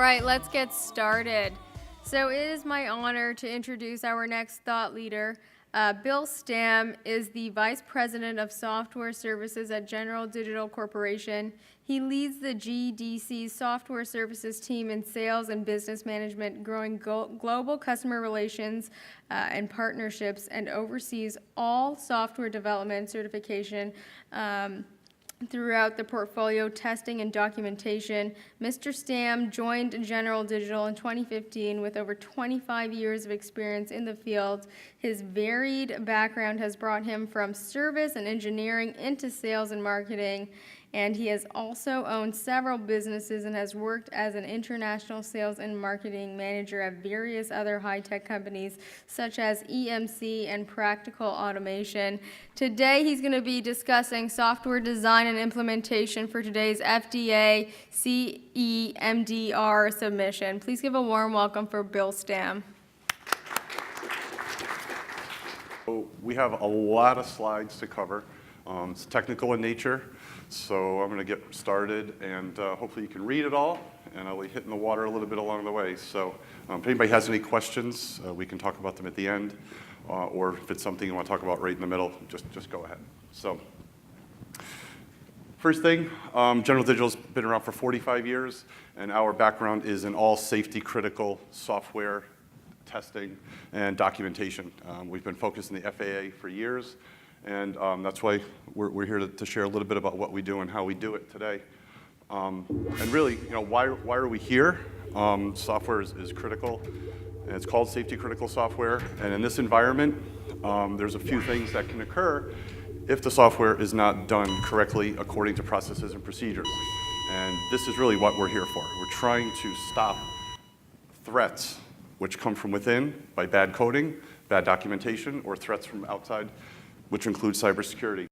right, let's get started. So it is my honor to introduce our next thought leader. Bill Stamm is the Vice President of Software Services at General Digital Corporation. He leads the GDC Software Services team in sales and business management, growing global customer relations and partnerships, and oversees all software development certification throughout the portfolio testing and documentation. Mr. Stamm joined General Digital in 2015 with over 25 years of experience in the field. His varied background has brought him from service and engineering into sales and marketing, and he has also owned several businesses and has worked as an international sales and marketing manager at various other high-tech companies such as EMC and Practical Automation. Today he's going to be discussing software design and implementation for today's FDA CE MDR submission. Please give a warm welcome for Bill Stamm. So we have a lot of slides to cover. It's technical in nature, so I'm going to get started, and hopefully you can read it all, and I'll be hitting the water a little bit along the way. So if anybody has any questions, we can talk about them at the end, or if it's something you want to talk about right in the middle, just go ahead. So first thing, General Digital's been around for 45 years, and our background is in all safety-critical software testing and documentation. We've been focused in the FAA for years, and that's why we're here to share a little bit about what we do and how we do it today. And really, why are we here? Software is critical, and it's called safety-critical software. And in this environment, there's a few things that can occur if the software is not done correctly according to processes and procedures. And this is really what we're here for. We're trying to stop threats which come from within by bad coding, bad documentation, or threats from outside, which includes cybersecurity.